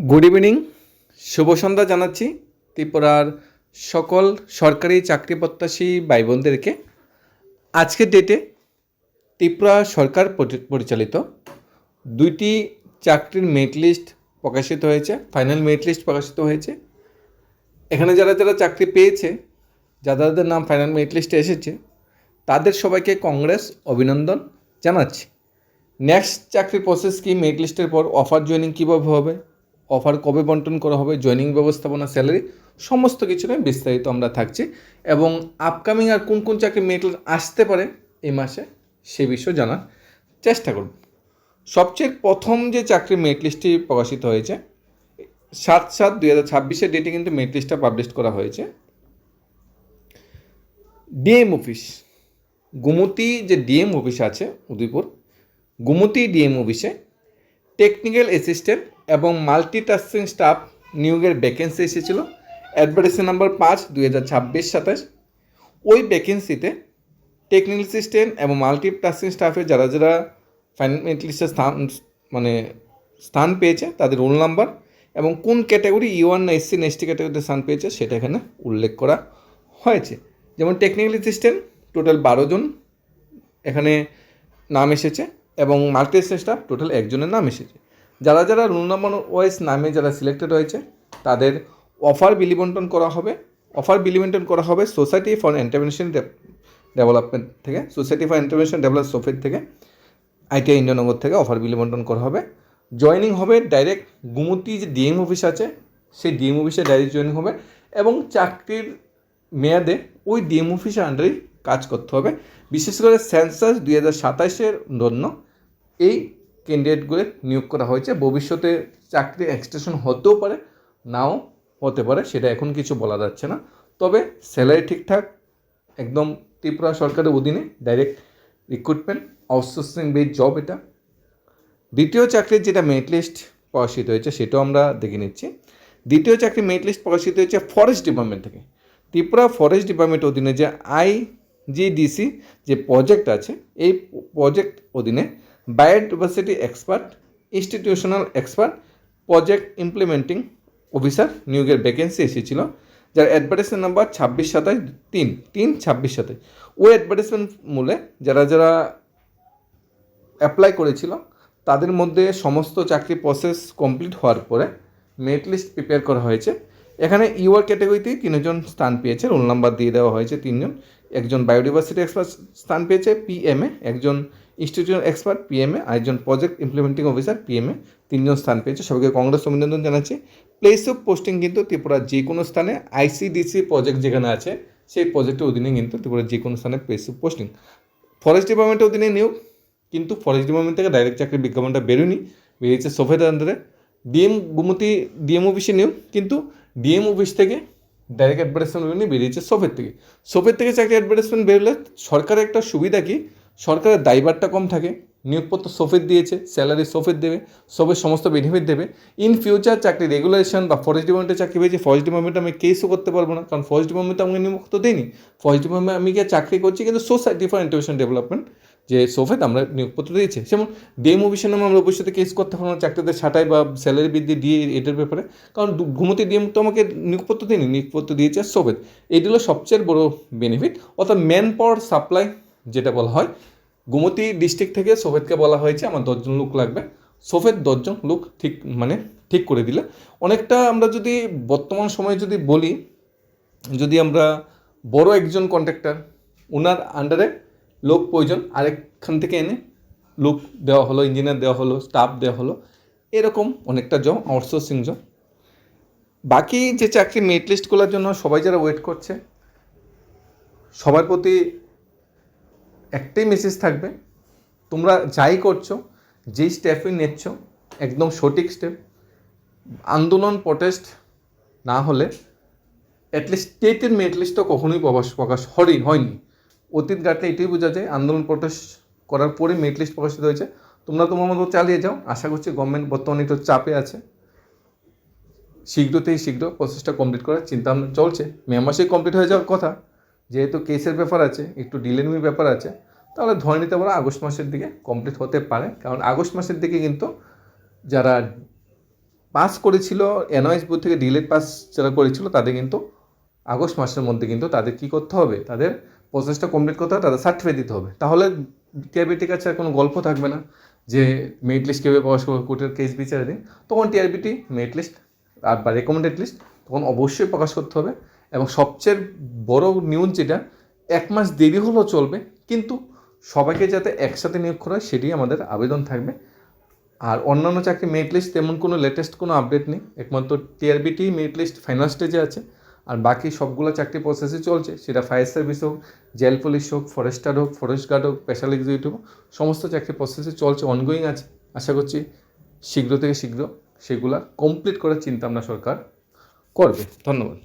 Good evening, শুভ সন্ধ্যা জানাচ্ছি ত্রিপুরার সকল সরকারি চাকরি প্রত্যাশী ভাই বোনদেরকে। আজকের ডেটে ত্রিপুরা সরকার পরিচালিত দুইটি চাকরির মেরিট লিস্ট প্রকাশিত হয়েছে, ফাইনাল মেরিট লিস্ট প্রকাশিত হয়েছে। এখানে যারা যারা চাকরি পেয়েছে, যাদের নাম ফাইনাল মেরিট লিস্টে এসেছে, তাদের সবাইকে কংগ্রেস, অভিনন্দন জানাচ্ছি। নেক্সট চাকরির প্রসেস কি, মেরিট লিস্টের পর অফার জয়েনিং কীভাবে হবে, অফার কবে বন্টন করা হবে, জয়েনিং ব্যবস্থাপনা, স্যালারি, সমস্ত কিছু নিয়ে বিস্তারিত আমরা থাকছি এবং আপকামিং আর কোন কোন চাকরি মেরিট লিস্ট আসতে পারে এই মাসে সে বিষয়ে জানার চেষ্টা করব। সবচেয়ে প্রথম যে চাকরির মেরিট লিস্টটি প্রকাশিত হয়েছে 7/7/2026 ডেটে কিন্তু মেরিট লিস্টটা পাবলিশ করা হয়েছে। ডিএম অফিস, গুমতি যে ডিএম অফিস আছে উদয়পুর, গুমতি ডিএম অফিসে টেকনিক্যাল অ্যাসিস্ট্যান্ট এবং মাল্টিটাস্কিং স্টাফ নিয়োগের ভ্যাকেন্সি এসেছিল। Advertisement number 5/2026-27। ওই ভ্যাকেন্সিতে টেকনিক্যাল অ্যাসিস্ট্যান্ট এবং মাল্টিটাস্কিং স্টাফে যারা যারা ফাইনাল মেরিট লিস্টে স্থান পেয়েছে তাদের রোল নাম্বার এবং কোন ক্যাটাগরি E1 না SC না ST ক্যাটাগরিতে স্থান পেয়েছে সেটা এখানে উল্লেখ করা হয়েছে। যেমন টেকনিক্যাল অ্যাসিস্ট্যান্ট টোটাল 12 জন এখানে নাম এসেছে এবং মাল্টিটাস্কিং স্টাফ টোটাল 1 জনের নাম এসেছে। যারা যারা রোল নাম্বার ওয়াইজ নামে যারা সিলেক্টেড হয়েছে তাদের অফার বিলি বন্টন করা হবে। অফার বিলি বন্টন করা হবে সোসাইটি ফর এন্টারপ্রেনিউরশিপ ডেভেলপমেন্ট থেকে, সোসাইটি ফর এন্টারপ্রেনিউরশিপ ডেভেলপ সোফেট থেকে, ITI ইন্ডিয়ানগর থেকে অফার বিলি বন্টন করা হবে। জয়েনিং হবে ডাইরেক্ট গুমতি যে ডিএম অফিস আছে সেই ডিএম অফিসে ডাইরেক্ট জয়েনিং হবে এবং চাকরির মেয়াদে ওই ডিএম অফিসের আন্ডারেই কাজ করতে হবে। বিশেষ করে সেন্সাস 2027-এর জন্য এই ক্যান্ডিডেটগুলো নিয়োগ করা হয়েছে। ভবিষ্যতে চাকরি এক্সটেনশন হতেও পারে, নাও হতে পারে, সেটা এখন কিছু বলা যাচ্ছে না। তবে স্যালারি ঠিকঠাক, একদম ত্রিপুরা সরকারের অধীনে direct recruitment, outsourcing base job এটা। দ্বিতীয় চাকরির যেটা মেরিট লিস্ট প্রকাশিত হয়েছে সেটাও আমরা দেখে নিচ্ছি। দ্বিতীয় চাকরির মেরিট লিস্ট প্রকাশিত হয়েছে ফরেস্ট ডিপার্টমেন্ট থেকে। ত্রিপুরা ফরেস্ট ডিপার্টমেন্টের অধীনে যে IGDC যে প্রজেক্ট আছে, এই প্রজেক্ট অধীনে biodiversity expert, institutional expert, project implementing officer নিয়োগের ভ্যাকেন্সি এসেছিল, যার অ্যাডভার্টাইজমেন্ট নাম্বার 26/27/3/26। ওই অ্যাডভার্টাইজমেন্ট মূলে যারা যারা অ্যাপ্লাই করেছিল তাদের মধ্যে সমস্ত চাকরি প্রসেস কমপ্লিট হওয়ার পরে মেরিট লিস্ট প্রিপেয়ার করা হয়েছে। এখানে ইউআর ক্যাটাগরিতেই 3 জন স্থান পেয়েছে, রোল নাম্বার দিয়ে দেওয়া হয়েছে 3 জন। একজন বায়োডাইভার্সিটি এক্সপার্ট স্থান পেয়েছে PMA, একজন ইনস্টিটিউশনাল এক্সপার্ট PMA, আরেকজন প্রজেক্ট ইমপ্লিমেন্টিং অফিসার PMA, 3 জন স্থান পেয়েছে। সবাইকে কংগ্রেস অভিনন্দন জানাচ্ছি। প্লেস অফ পোস্টিং কিন্তু ত্রিপুরার যে কোনো স্থানে ICDC প্রজেক্ট যেখানে আছে সেই প্রজেক্টের অধীনে কিন্তু ত্রিপুরার যে কোনো স্থানে প্লেস অফ পোস্টিং। ফরেস্ট ডিপার্টমেন্টের অধীনে নিয়োগ, কিন্তু ফরেস্ট ডিপার্টমেন্ট থেকে ডাইরেক্ট চাকরির বিজ্ঞাপনটা বেরোয়নি, বেরিয়েছে সোফের আন্ডারে। গুমতি ডিএম অফিসে নিয়োগ, কিন্তু ডিএম অফিস থেকে ডাইরেক্ট অ্যাডভার্টাইজমেন্ট বেরোয়নি, বেরিয়েছে সোফের থেকে। সোফের থেকে চাকরি অ্যাডভার্টাইজমেন্ট বেরোলে সরকারের একটা সুবিধা কি, সরকারের দায়ভারটা কম থাকে। নিয়োগপত্র সোফের দিয়েছে, স্যালারি সোফের দেবে, সোফের সমস্ত বেনিফিট দেবে। ইন ফিউচার চাকরি রেগুলেশন বা ফরেস্ট ডিপার্টমেন্টে চাকরি পেয়েছি, ফরেস্ট ডিপার্টমেন্টে আমি কেসও করতে পারবো না, কারণ ফরেস্ট ডিপার্টমেন্টে আমাকে নিয়োগপত্র দেয়নি। ফরেস্ট ডিপার্টমেন্টে আমি গিয়ে চাকরি করছি, কিন্তু সোসাইটি ফর এন্টারপ্রেনিউরশিপ ডেভেলপমেন্ট যে সোফেত আমরা নিয়োগপত্র দিয়েছি। যেমন ডিএম অফিসের নামে আমরা ভবিষ্যতে কেস করতে পারবো না চাকরিতে ছাঁটাই বা স্যালারি বৃদ্ধি দিয়ে এটার ব্যাপারে, কারণ গুমতি ডিএম তো আমাকে নিয়োগপত্র দিইনি, নিয়োগপত্র দিয়েছে সোফেত। এইটি হলো সবচেয়ে বড় বেনিফিট। অর্থাৎ ম্যান পাওয়ার সাপ্লাই যেটা বলা হয়, গুমতি ডিস্ট্রিক্ট থেকে সোফেতকে বলা হয়েছে আমার 10 জন লোক লাগবে। সোফেত 10 জন লোক ঠিক করে দিলে অনেকটা, আমরা যদি বর্তমান সময়ে যদি বলি, যদি আমরা বড় একজন কন্ট্রাক্টর, ওনার আন্ডারে লোক প্রয়োজন, আরেকখান থেকে এনে লোক দেওয়া হলো, ইঞ্জিনিয়ার দেওয়া হলো, স্টাফ দেওয়া হলো, এরকম অনেকটা জব, আউটসোর্সিং জব। বাকি যে চাকরি মেরিট লিস্টগুলোর জন্য সবাই যারা ওয়েট করছে, সবার প্রতি একটাই মেসেজ থাকবে, তোমরা যাই করছো, যেই স্টেপই নিচ্ছ, একদম সঠিক স্টেপ। আন্দোলন প্রটেস্ট না হলে অ্যাটলিস্ট স্টেটের মেরিট লিস্ট তো কখনোই প্রকাশ হয়নি। অতীত ঘাটলে এটাই বোঝা যায়, আন্দোলন প্রটেস্ট করার পরে মেরিট লিস্ট প্রকাশিত হয়েছে। তোমরা তোমার মতো চালিয়ে যাও, আশা করছি গভর্নমেন্ট বর্তমানে একটু চাপে আছে, শীঘ্র প্রসেসটা কমপ্লিট করার চিন্তা ভাবনা চলছে। মে মাসেই কমপ্লিট হয়ে যাওয়ার কথা, যেহেতু কেসের ব্যাপার আছে, একটু ডিলেমির ব্যাপার আছে, তাহলে ধরে নিতে পারো আগস্ট মাসের দিকে কমপ্লিট হতে পারে। কারণ আগস্ট মাসের দিকে কিন্তু যারা পাস করেছিল এনওএস বোর্ড থেকে ডিলেট পাস যারা করেছিল তাদের কিন্তু আগস্ট মাসের মধ্যে কিন্তু তাদের কী করতে হবে, তাদের প্রসেসটা কমপ্লিট করতে হবে, তাদের সার্টিফিকেট দিতে হবে। তাহলে টিআরবিটির কাছে আর কোনো গল্প থাকবে না যে মেরিট লিস্ট কীভাবে প্রকাশ করবে কোর্টের কেস বিচারের দিন। তখন টিআরবিটি মেরিট লিস্ট আর বা রেকমেন্ডেড লিস্ট তখন অবশ্যই প্রকাশ করতে হবে। এবং সবচেয়ে বড় নিউজ যেটা, 1 মাস দেরি হলেও চলবে, কিন্তু সবাইকে যাতে একসাথে নিয়োগ করা হয় সেটি আমাদের আবেদন থাকবে। আর অন্যান্য চাকরি মেরিট লিস্ট তেমন কোনো লেটেস্ট কোনো আপডেট নেই, একমাত্র টিআরবিটি মেরিট লিস্ট ফাইনাল স্টেজে আছে। আর বাকি সবগুলো চাকরি প্রসেসে চলছে, সেটা ফায়ার সার্ভিস হোক, জেল পুলিশ হোক, ফরেস্টার হোক, ফরেস্ট গার্ড হোক, স্পেশাল এক্সিকিউটিভ হোক, সমস্ত চাকরি প্রসেসে চলছে, অনগোয়িং আছে। আশা করছি শীঘ্র থেকে শীঘ্র সেগুলা কমপ্লিট করার চিন্তা ভাবনা সরকার করবে। ধন্যবাদ।